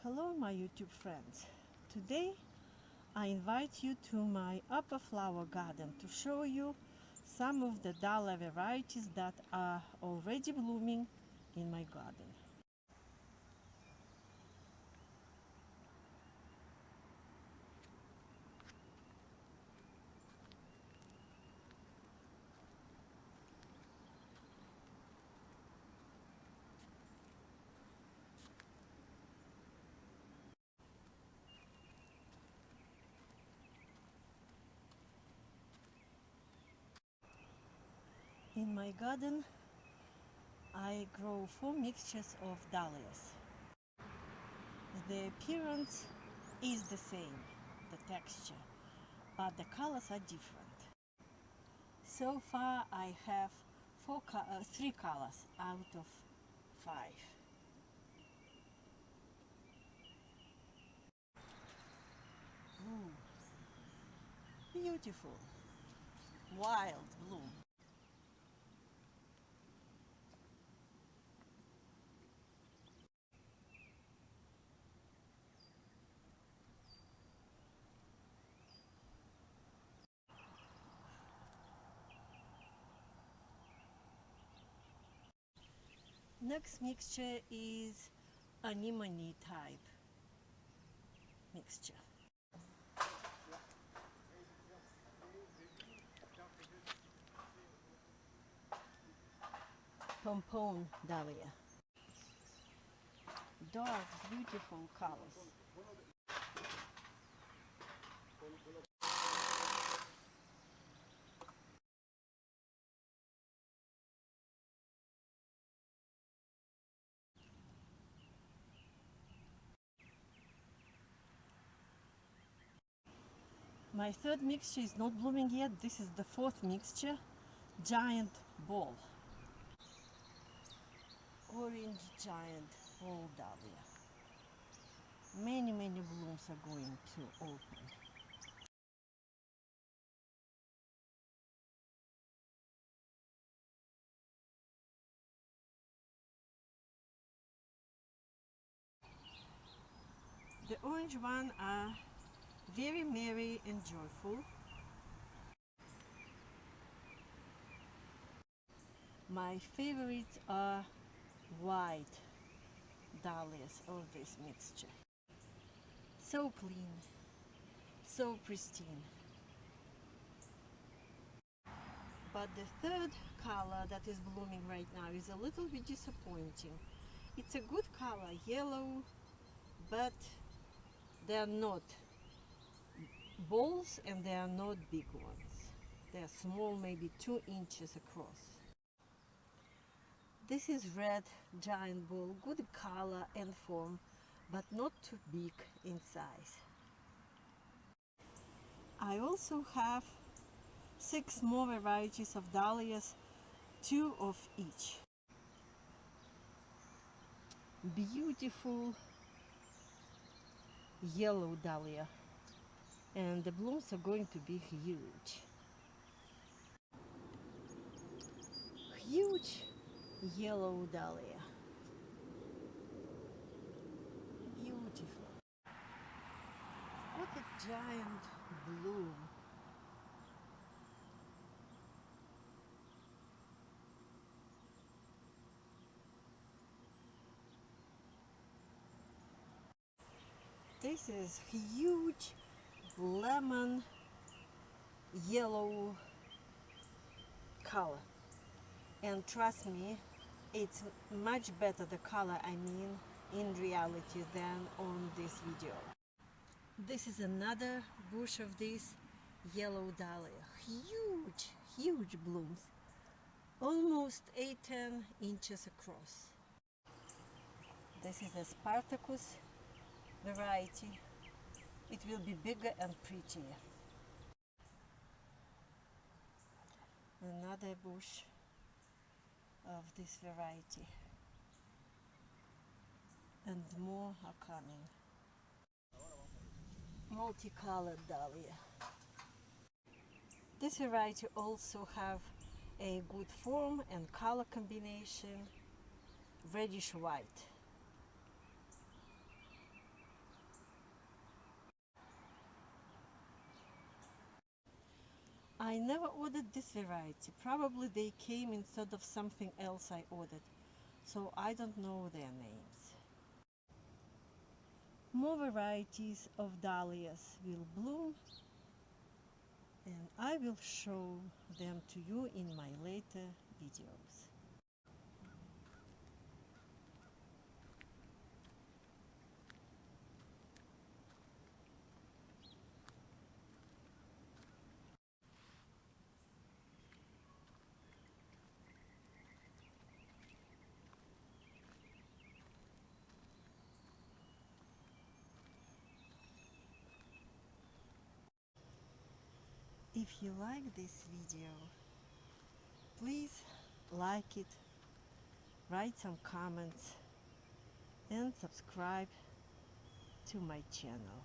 Hello my YouTube friends. Today I invite you to my upper flower garden to show you some of the dahlia varieties that are already blooming in my garden. In my garden I grow 4 mixtures of dahlias. The appearance is the same, the texture, but the colors are different. So far I have 3 colors out of 5. Ooh, beautiful, wild bloom. Next mixture is anemone type mixture. Pompone dahlia. Dark, beautiful colors. My third mixture is not blooming yet. This is the 4th mixture, giant ball. Orange giant ball dahlia. Many blooms are going to open. The orange one are very merry and joyful. My favorites are white dahlias of this mixture. So clean, so pristine. But the third color that is blooming right now is a little bit disappointing. It's a good color, yellow, but they are not balls and they are not big ones. They are small, maybe 2 inches across. This is red giant ball, good color and form, but not too big in size. I also have 6 more varieties of dahlias, 2 of each. Beautiful yellow dahlia, and the blooms are going to be huge. Huge yellow dahlia. Beautiful. What a giant bloom. This is huge lemon yellow color, and trust me, it's much better, the color I mean, in reality than on this video. This is another bush of this yellow dahlia. Huge blooms, almost 8-10 inches across. This is a Spartacus variety. It will be bigger and prettier. Another bush of this variety, and more are coming. Multicolored dahlia. This variety also have a good form and color combination, reddish white. I never ordered this variety. Probably they came instead of something else I ordered, so I don't know their names. More varieties of dahlias will bloom, and I will show them to you in my later videos. If you like this video, please like it, write some comments, and subscribe to my channel.